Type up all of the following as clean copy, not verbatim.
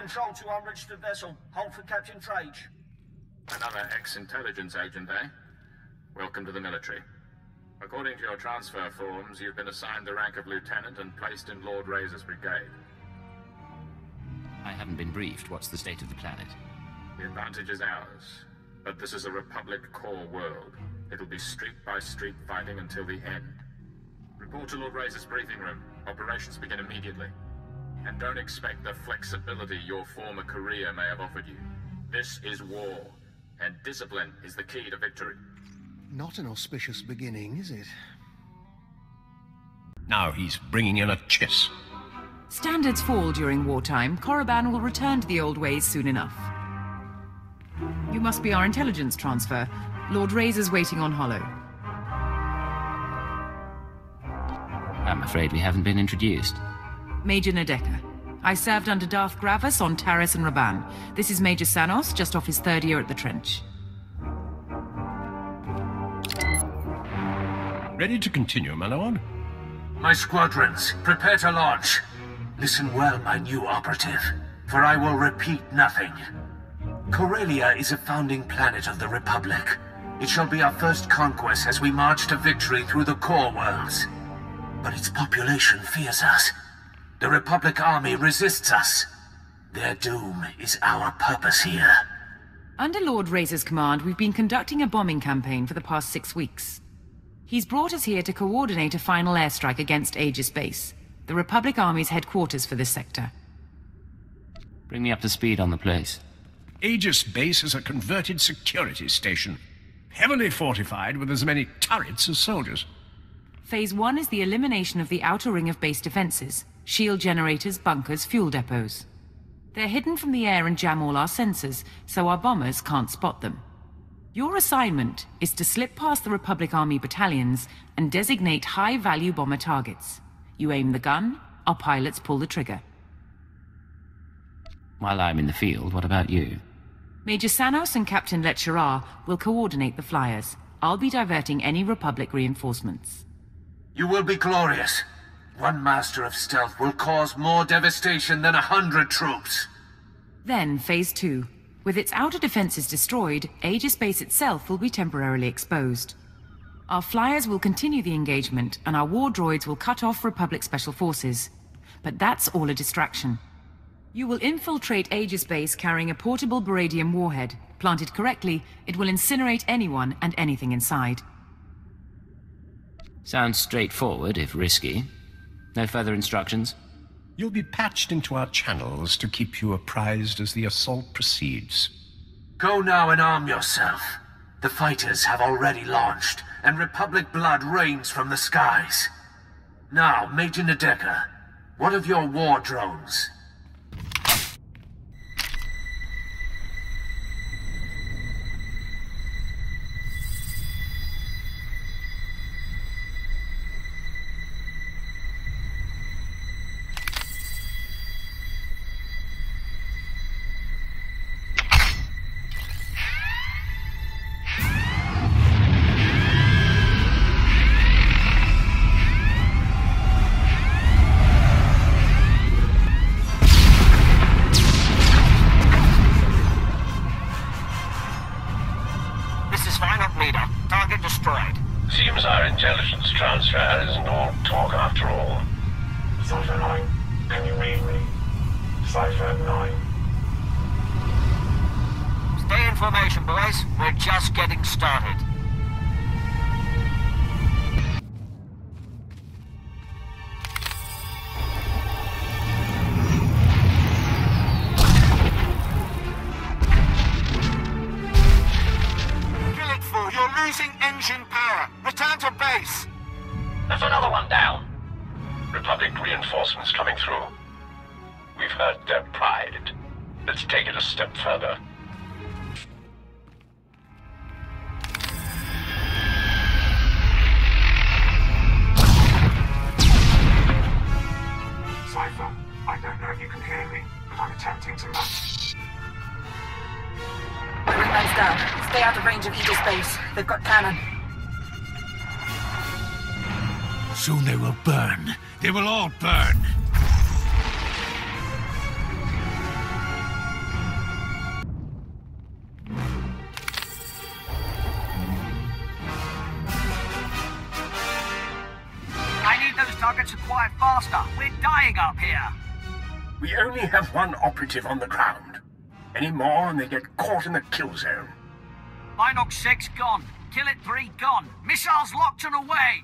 control to unregistered vessel. Hold for Captain Trage. Another ex-intelligence agent, eh? Welcome to the military. According to your transfer forms, you've been assigned the rank of lieutenant and placed in Lord Razor's brigade. I haven't been briefed. What's the state of the planet? The advantage is ours. But this is a Republic core world. It'll be street-by-street fighting until the end. Report to Lord Razor's briefing room. Operations begin immediately. And don't expect the flexibility your former career may have offered you. This is war, and discipline is the key to victory. Not an auspicious beginning, is it? Now he's bringing in a chess. Standards fall during wartime. Korriban will return to the old ways soon enough. You must be our intelligence transfer. Lord Razor's waiting on Hollow. I'm afraid we haven't been introduced. Major Nadeka. I served under Darth Gravis on Taris and Raban. This is Major Sanos, just off his 3rd year at the trench. Ready to continue, my lord? My squadrons, prepare to launch. Listen well, my new operative, for I will repeat nothing. Corellia is a founding planet of the Republic. It shall be our first conquest as we march to victory through the core worlds. But its population fears us. The Republic army resists us. Their doom is our purpose here. Under Lord Razor's command, we've been conducting a bombing campaign for the past 6 weeks. He's brought us here to coordinate a final airstrike against Aegis Base, the Republic Army's headquarters for this sector. Bring me up to speed on the place. Aegis Base is a converted security station, heavily fortified with as many turrets as soldiers. Phase 1 is the elimination of the outer ring of base defenses, shield generators, bunkers, fuel depots. They're hidden from the air and jam all our sensors, so our bombers can't spot them. Your assignment is to slip past the Republic Army battalions and designate high-value bomber targets. You aim the gun, our pilots pull the trigger. While I'm in the field, what about you? Major Sanos and Captain Letcherar will coordinate the flyers. I'll be diverting any Republic reinforcements. You will be glorious. One master of stealth will cause more devastation than 100 troops. Then, Phase 2. With its outer defenses destroyed, Aegis Base itself will be temporarily exposed. Our flyers will continue the engagement, and our war droids will cut off Republic Special Forces. But that's all a distraction. You will infiltrate Aegis Base carrying a portable Baradium warhead. Planted correctly, it will incinerate anyone and anything inside. Sounds straightforward, if risky. No further instructions? You'll be patched into our channels to keep you apprised as the assault proceeds. Go now and arm yourself. The fighters have already launched, and Republic blood rains from the skies. Now, Major Nadeka, what of your war drones? Seems our intelligence transfer isn't all talk after all. Cypher 9, can you read me? Cypher 9. Stay in formation, boys. We're just getting started. You're losing engine power. Return to base. There's another one down. Republic reinforcements coming through. We've hurt their pride. Let's take it a step further. Cypher, I don't know if you can hear me, but I'm attempting to match. The wingman's down. Stay out of range of Aegis Base. They've got cannon. Soon they will burn. They will all burn. quiet faster. We're dying up here. We only have one operative on the ground. Any more and they get caught in the kill zone. Binox 6 gone. Kill it 3 gone. Missiles locked and away.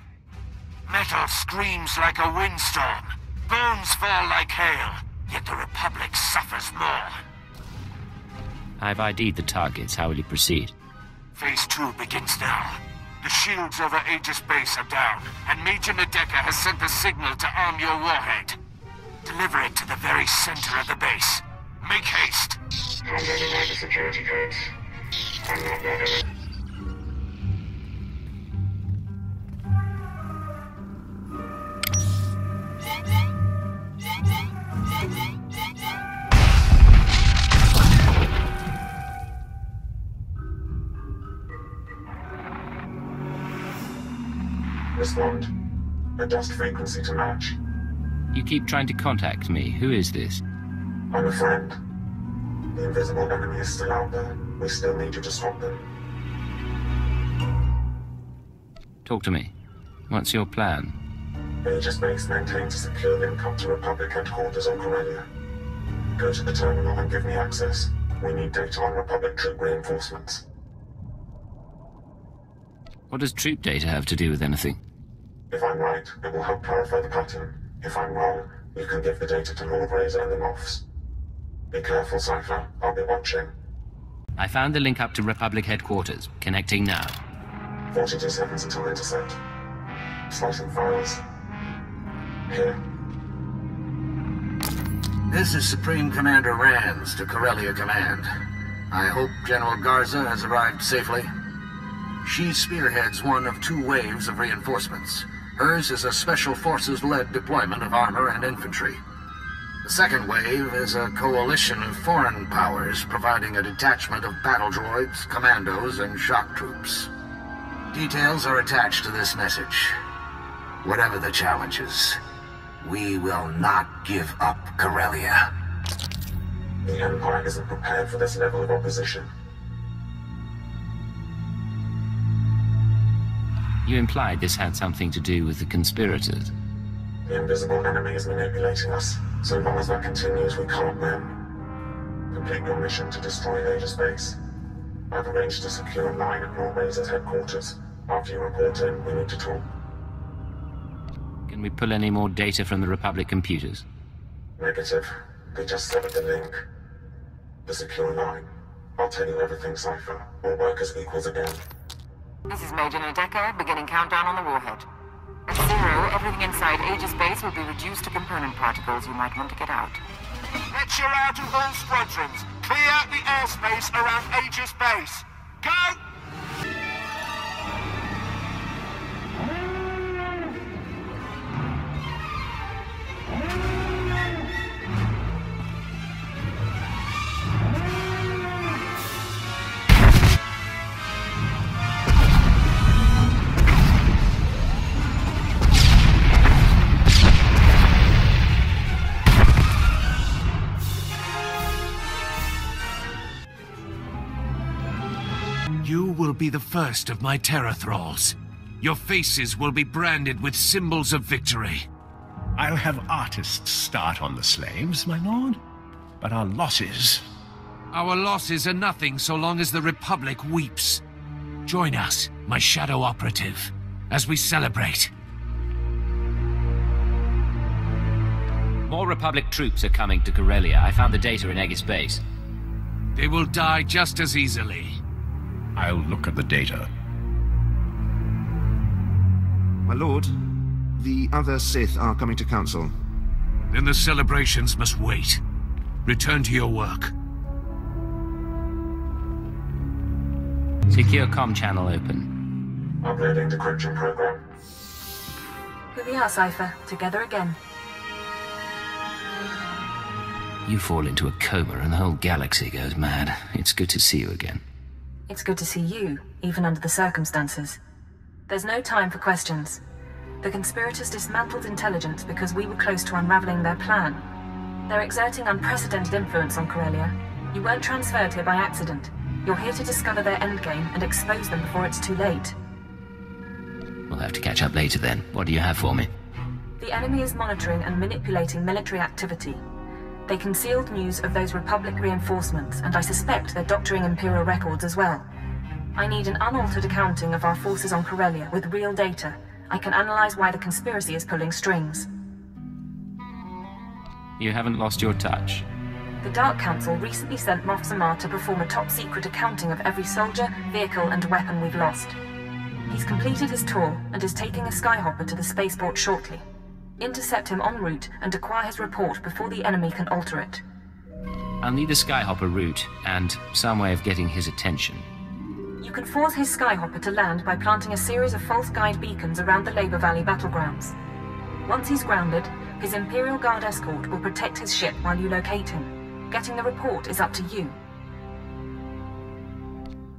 Metal screams like a windstorm. Bones fall like hail. Yet the Republic suffers more. I've ID'd the targets. How will you proceed? Phase 2 begins now. The shields over Aegis Base are down, and Major Nadeka has sent the signal to arm your warhead. Deliver it to the very center of the base. Make haste. How many major security codes? I'm not logging it. Respond. Adjust frequency to match. You keep trying to contact me. Who is this? I'm a friend. The invisible enemy is still out there. We still need you to stop them. Talk to me. What's your plan? Aegis Base maintains a secure link up to Republic headquarters on Corellia. Go to the terminal and give me access. We need data on Republic troop reinforcements. What does troop data have to do with anything? If I'm right, it will help clarify the pattern. If I'm wrong, you can give the data to Lord Razor and the Moffs. Be careful, Cypher. I'll be watching. I found the link up to Republic headquarters. Connecting now. 42 seconds until intercept. Slicing files. Here. This is Supreme Commander Rands to Corellia Command. I hope General Garza has arrived safely. She spearheads one of 2 waves of reinforcements. Hers is a Special Forces-led deployment of armor and infantry. The second wave is a coalition of foreign powers providing a detachment of battle droids, commandos, and shock troops. Details are attached to this message. Whatever the challenges, we will not give up Corellia. The Empire isn't prepared for this level of opposition. You implied this had something to do with the conspirators. The invisible enemy is manipulating us. So long as that continues, we can't win. Complete your mission to destroy Aegis Base. I've arranged to secure a line at Lord Razor's headquarters. After you report in, we need to talk. Can we pull any more data from the Republic computers? Negative. They just severed the link. The secure line. I'll tell you everything, Cypher. We'll work as equals again. This is Major Nadeka, beginning countdown on the warhead. At 0, everything inside Aegis Base will be reduced to component particles. You might want to get out. Let's your out of all squadrons. Clear out the airspace around Aegis Base. Go! You will be the first of my terror thralls. Your faces will be branded with symbols of victory. I'll have artists start on the slaves, my lord. But our losses... Our losses are nothing so long as the Republic weeps. Join us, my shadow operative, as we celebrate. More Republic troops are coming to Corellia. I found the data in Aegis Base. They will die just as easily. I'll look at the data. My lord, the other Sith are coming to council. Then the celebrations must wait. Return to your work. Secure comm channel open. Uploading decryption program. Here we are, Cypher. Together again. You fall into a coma and the whole galaxy goes mad. It's good to see you again. It's good to see you, even under the circumstances. There's no time for questions. The conspirators dismantled intelligence because we were close to unraveling their plan. They're exerting unprecedented influence on Corellia. You weren't transferred here by accident. You're here to discover their endgame and expose them before it's too late. We'll have to catch up later then. What do you have for me? The enemy is monitoring and manipulating military activity. They concealed news of those Republic reinforcements, and I suspect they're doctoring Imperial records as well. I need an unaltered accounting of our forces on Corellia with real data. I can analyze why the conspiracy is pulling strings. You haven't lost your touch. The Dark Council recently sent Moff Zamar to perform a top-secret accounting of every soldier, vehicle, and weapon we've lost. He's completed his tour and is taking a skyhopper to the spaceport shortly. Intercept him en route and acquire his report before the enemy can alter it. I'll need a skyhopper route and some way of getting his attention. You can force his skyhopper to land by planting a series of false guide beacons around the Labor Valley battlegrounds. Once he's grounded, his Imperial Guard escort will protect his ship while you locate him. Getting the report is up to you.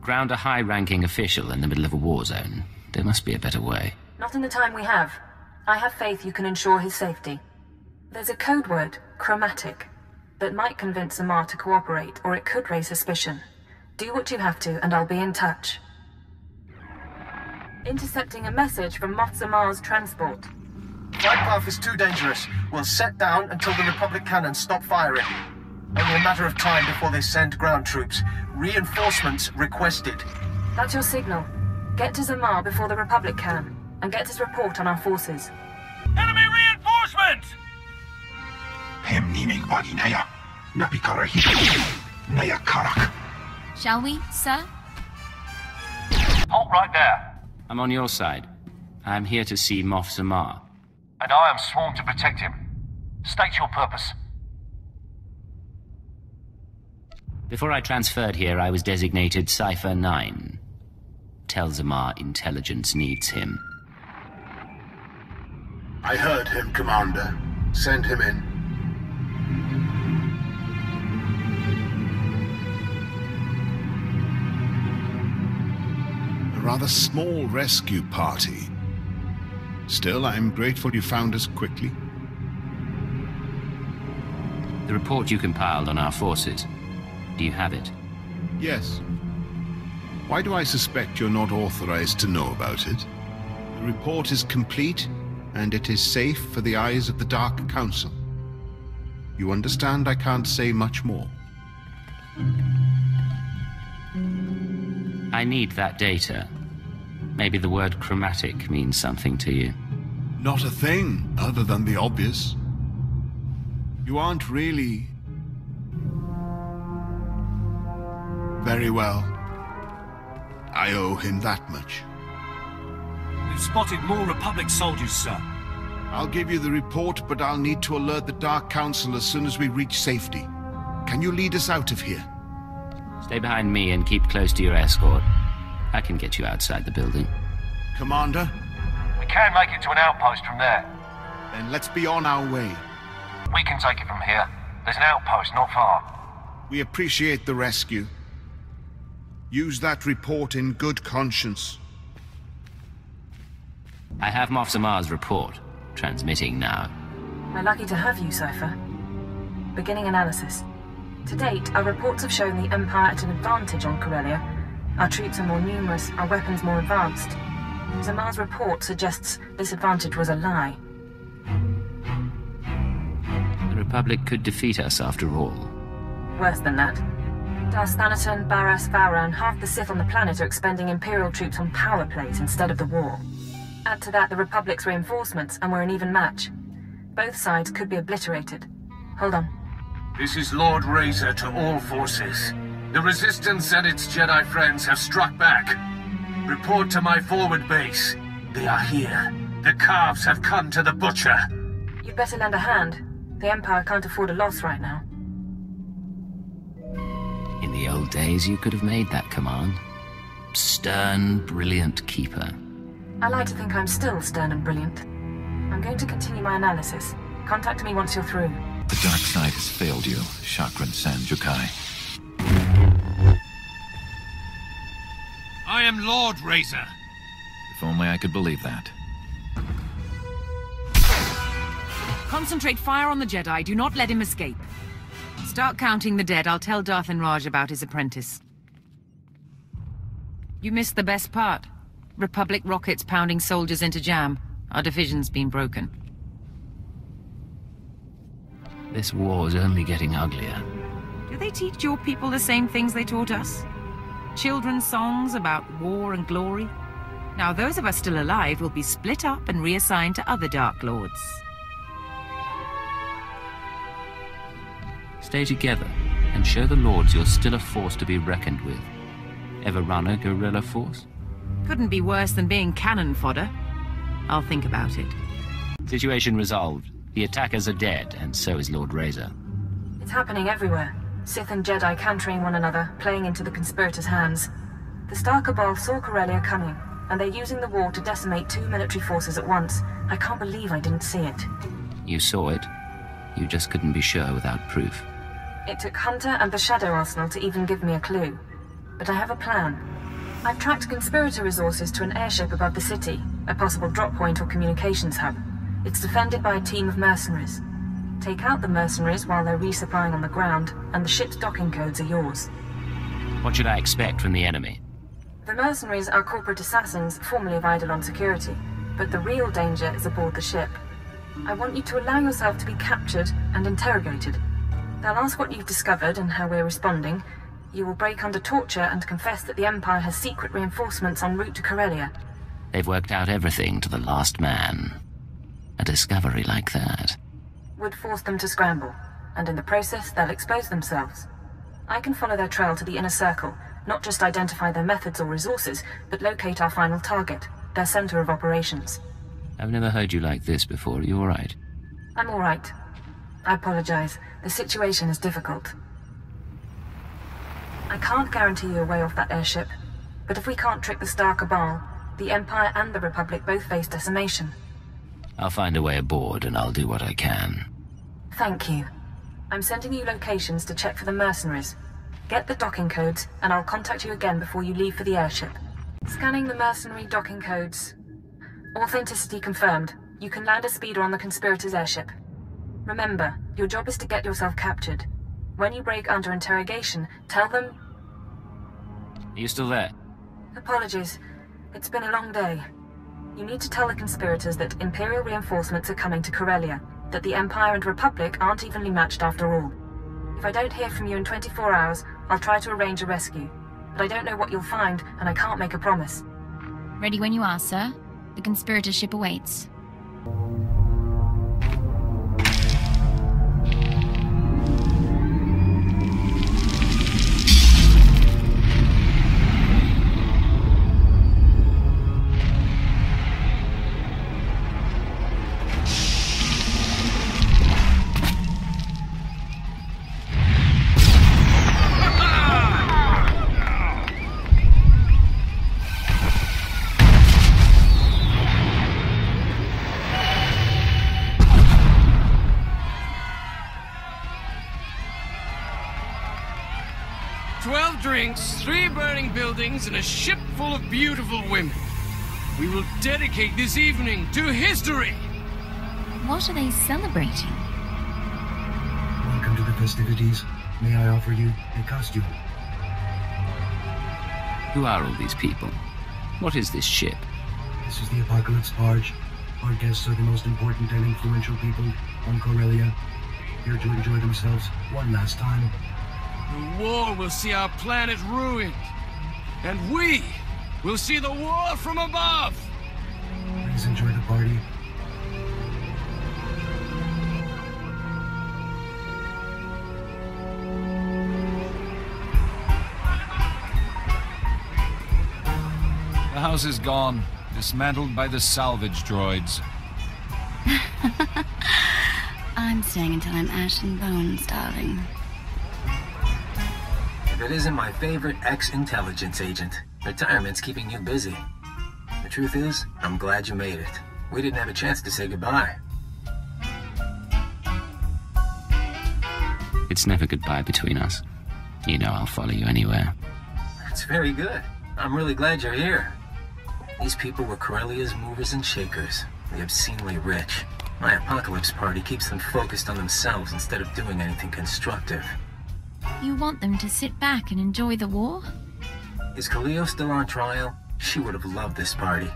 Ground a high-ranking official in the middle of a war zone. There must be a better way. Not in the time we have. I have faith you can ensure his safety. There's a code word, chromatic, that might convince Zamar to cooperate, or it could raise suspicion. Do what you have to, and I'll be in touch. Intercepting a message from Moff Zamar's transport. Flight path is too dangerous. We'll set down until the Republic cannons stop firing. Only a matter of time before they send ground troops. Reinforcements requested. That's your signal. Get to Zamar before the Republic can, and get his report on our forces. Enemy reinforcements! Shall we, sir? Halt right there. I'm on your side. I'm here to see Moff Zamar. And I am sworn to protect him. State your purpose. Before I transferred here, I was designated Cypher 9. Tell Zamar intelligence needs him. I heard him, Commander. Send him in. A rather small rescue party. Still, I'm grateful you found us quickly. The report you compiled on our forces. Do you have it? Yes. Why do I suspect you're not authorized to know about it? The report is complete, and it is safe for the eyes of the Dark Council. You understand I can't say much more. I need that data. Maybe the word chromatic means something to you. Not a thing, other than the obvious. You aren't really... Very well. I owe him that much. We've spotted more Republic soldiers, sir. I'll give you the report, but I'll need to alert the Dark Council as soon as we reach safety. Can you lead us out of here? Stay behind me and keep close to your escort. I can get you outside the building. Commander? We can make it to an outpost from there. Then let's be on our way. We can take it from here. There's an outpost not far. We appreciate the rescue. Use that report in good conscience. I have Moff Zamar's report. Transmitting now. We're lucky to have you, Cypher. Beginning analysis. To date, our reports have shown the Empire at an advantage on Corellia. Our troops are more numerous, our weapons more advanced. Zamar's report suggests this advantage was a lie. The Republic could defeat us after all. Worse than that. Darth Thanaton, Barras, Vowran, half the Sith on the planet are expending Imperial troops on power plays instead of the war. Add to that the Republic's reinforcements, and we're an even match. Both sides could be obliterated. Hold on. This is Lord Razor to all forces. The Resistance and its Jedi friends have struck back. Report to my forward base. They are here. The calves have come to the butcher. You'd better lend a hand. The Empire can't afford a loss right now. In the old days, you could have made that command. Stern, brilliant keeper. I like to think I'm still stern and brilliant. I'm going to continue my analysis. Contact me once you're through. The dark side has failed you, Chakran Sanjukai. I am Lord Razor. If only I could believe that. Concentrate fire on the Jedi. Do not let him escape. Start counting the dead. I'll tell Darth and Raj about his apprentice. You missed the best part. Republic rockets pounding soldiers into jam. Our division's been broken. This war's only getting uglier. Do they teach your people the same things they taught us? Children's songs about war and glory? Now those of us still alive will be split up and reassigned to other Dark Lords. Stay together and show the Lords you're still a force to be reckoned with. Ever run a guerrilla force? Couldn't be worse than being cannon fodder. I'll think about it. Situation resolved. The attackers are dead, and so is Lord Razor. It's happening everywhere. Sith and Jedi countering one another, playing into the conspirators' hands. The Star Cabal saw Corellia coming, and they're using the war to decimate 2 military forces at once. I can't believe I didn't see it. You saw it. You just couldn't be sure without proof. It took Hunter and the Shadow Arsenal to even give me a clue. But I have a plan. I've tracked conspirator resources to an airship above the city, a possible drop point or communications hub. It's defended by a team of mercenaries. Take out the mercenaries while they're resupplying on the ground, and the ship's docking codes are yours. What should I expect from the enemy? The mercenaries are corporate assassins formerly of Eidolon Security, but the real danger is aboard the ship. I want you to allow yourself to be captured and interrogated. They'll ask what you've discovered and how we're responding. You will break under torture and confess that the Empire has secret reinforcements en route to Corellia. They've worked out everything to the last man. A discovery like that would force them to scramble, and in the process they'll expose themselves. I can follow their trail to the inner circle, not just identify their methods or resources, but locate our final target, their center of operations. I've never heard you like this before. Are you all right? I'm all right. I apologize. The situation is difficult. I can't guarantee you a way off that airship, but if we can't trick the Star Cabal, the Empire and the Republic both face decimation. I'll find a way aboard, and I'll do what I can. Thank you. I'm sending you locations to check for the mercenaries. Get the docking codes, and I'll contact you again before you leave for the airship. Scanning the mercenary docking codes. Authenticity confirmed. You can land a speeder on the conspirators' airship. Remember, your job is to get yourself captured. When you break under interrogation, tell them... Are you still there? Apologies. It's been a long day. You need to tell the conspirators that Imperial reinforcements are coming to Corellia, that the Empire and Republic aren't evenly matched after all. If I don't hear from you in 24 hours, I'll try to arrange a rescue. But I don't know what you'll find, and I can't make a promise. Ready when you are, sir. The conspirator ship awaits. Drinks, 3 burning buildings, and a ship full of beautiful women. We will dedicate this evening to history! What are they celebrating? Welcome to the festivities. May I offer you a costume? Who are all these people? What is this ship? This is the Apocalypse Barge. Our guests are the most important and influential people on Corellia, here to enjoy themselves one last time. The war will see our planet ruined, and we will see the world from above! Please enjoy the party. The house is gone, dismantled by the salvage droids. I'm staying until I'm ash and bones, darling. If it isn't my favorite ex-intelligence agent, retirement's keeping you busy. The truth is, I'm glad you made it. We didn't have a chance to say goodbye. It's never goodbye between us. You know I'll follow you anywhere. That's very good. I'm really glad you're here. These people were Corellia's movers and shakers, the obscenely rich. My apocalypse party keeps them focused on themselves instead of doing anything constructive. You want them to sit back and enjoy the war? Is Khalil still on trial? She would have loved this party.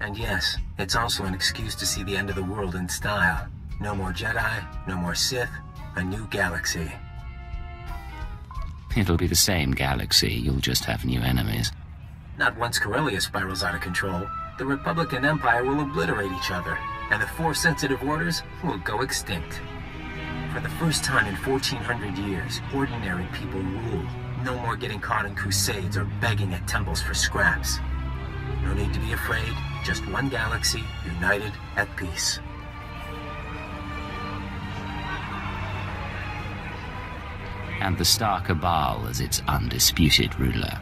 And yes, it's also an excuse to see the end of the world in style. No more Jedi, no more Sith, a new galaxy. It'll be the same galaxy, you'll just have new enemies. Not once Corellia spirals out of control, the Republic and Empire will obliterate each other, and the Force-sensitive orders will go extinct. For the first time in 1400 years, ordinary people rule. No more getting caught in crusades or begging at temples for scraps. No need to be afraid, just one galaxy, united, at peace. And the Star Cabal as its undisputed ruler.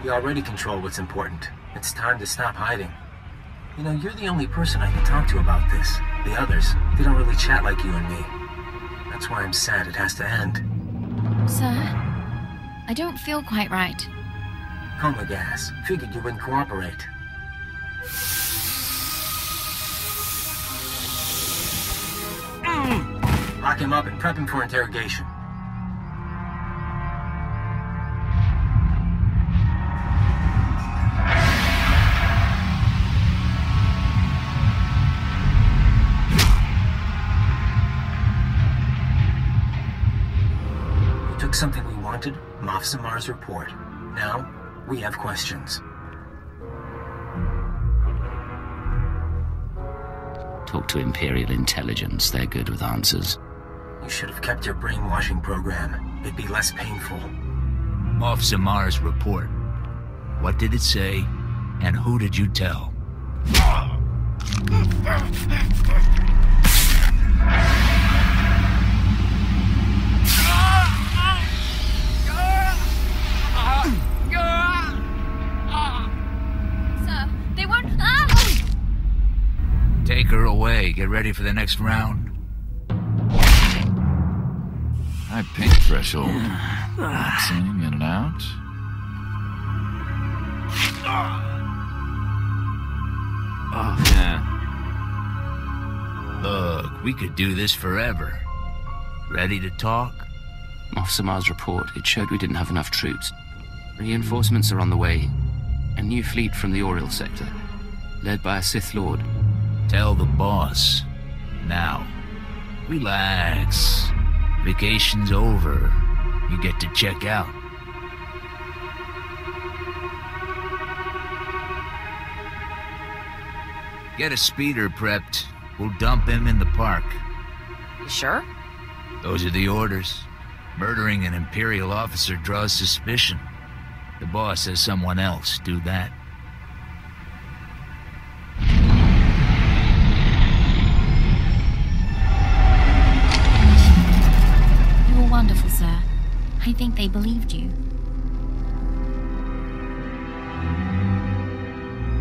We already control what's important. It's time to stop hiding. You know, you're the only person I can talk to about this. The others, they don't really chat like you and me. That's why I'm sad it has to end. Sir, I don't feel quite right. Coma gas. Figured you wouldn't cooperate. Lock him up and prep him for interrogation. We took something we wanted, Moff Zamar's report. Now, we have questions. Talk to Imperial intelligence, they're good with answers. You should have kept your brainwashing program. It'd be less painful. Moff Zamar's report. What did it say, and who did you tell? Sir, they weren't... Take her away. Get ready for the next round. High pink threshold. Relaxing in and out. Oh, yeah. Look, we could do this forever. Ready to talk? Moff Zamar's report, it showed we didn't have enough troops. Reinforcements are on the way. A new fleet from the Oriel sector, led by a Sith Lord. Tell the boss. Now, relax. Vacation's over. You get to check out. Get a speeder prepped. We'll dump him in the park. You sure? Those are the orders. Murdering an Imperial officer draws suspicion. The boss says someone else do that. You were wonderful, sir. I think they believed you.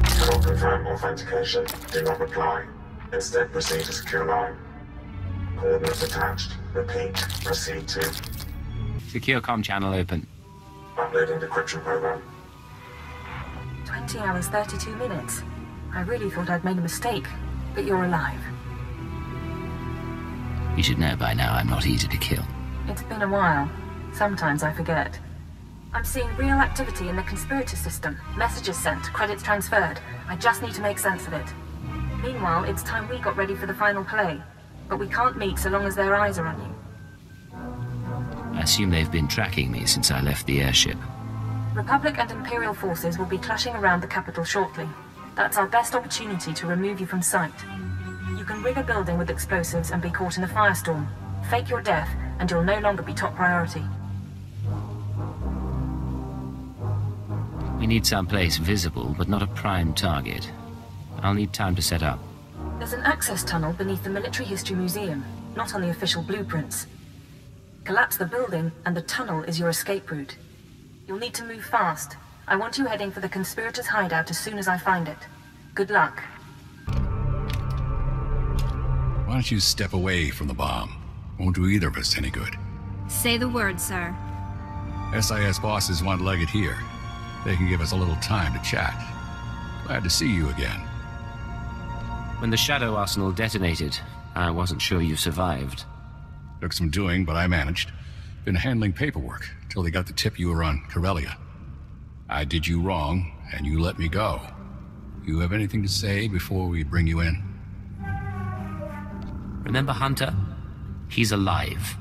Cannot confirm authentication. Do not reply. Instead, proceed to secure line. Coordinates attached. Repeat. Proceed to... Secure comm channel open. Uploading decryption program. 20 hours, 32 minutes. I really thought I'd made a mistake, but you're alive. You should know by now I'm not easy to kill. It's been a while. Sometimes I forget. I'm seeing real activity in the conspirator system. Messages sent, credits transferred. I just need to make sense of it. Meanwhile, it's time we got ready for the final play. But we can't meet so long as their eyes are on you. I assume they've been tracking me since I left the airship. Republic and Imperial forces will be clashing around the capital shortly. That's our best opportunity to remove you from sight. You can rig a building with explosives and be caught in a firestorm. Fake your death, and you'll no longer be top priority. We need someplace visible, but not a prime target. I'll need time to set up. There's an access tunnel beneath the Military History Museum, not on the official blueprints. Collapse the building, and the tunnel is your escape route. You'll need to move fast. I want you heading for the conspirators' hideout as soon as I find it. Good luck. Why don't you step away from the bomb? Won't do either of us any good. Say the word, sir. SIS bosses want Leggett here. They can give us a little time to chat. Glad to see you again. When the Shadow Arsenal detonated, I wasn't sure you survived. Took some doing, but I managed. Been handling paperwork till they got the tip you were on Corellia. I did you wrong, and you let me go. You have anything to say before we bring you in? Remember Hunter? He's alive.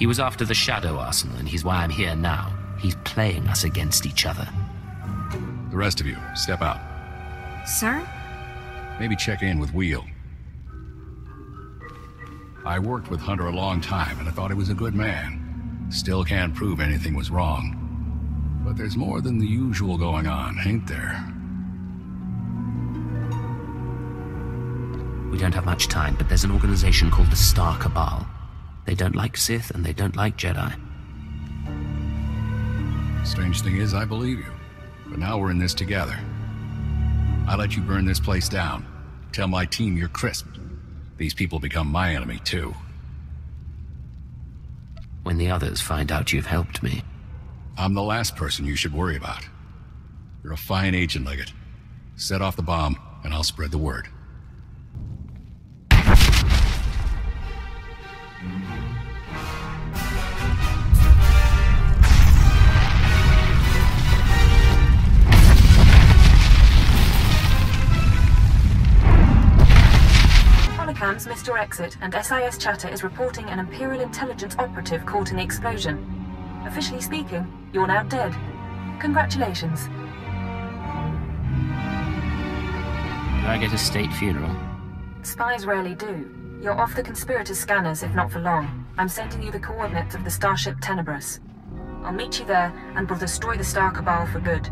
He was after the Shadow Arsenal, and he's why I'm here now. He's playing us against each other. The rest of you, step out. Sir? Maybe check in with Wheel. I worked with Hunter a long time, and I thought he was a good man. Still can't prove anything was wrong. But there's more than the usual going on, ain't there? We don't have much time, but there's an organization called the SWTOR Cabal. They don't like Sith, and they don't like Jedi. Strange thing is, I believe you. But now we're in this together. I let you burn this place down. Tell my team you're crisped. These people become my enemy, too. When the others find out you've helped me. I'm the last person you should worry about. You're a fine agent, Leggett. Set off the bomb, and I'll spread the word. Holocams missed your exit, and SIS chatter is reporting an Imperial intelligence operative caught in the explosion. Officially speaking, you're now dead. Congratulations. Do I get a state funeral? Spies rarely do. You're off the conspirators' scanners, if not for long. I'm sending you the coordinates of the starship Tenebrous. I'll meet you there, and we'll destroy the SWTOR Cabal for good.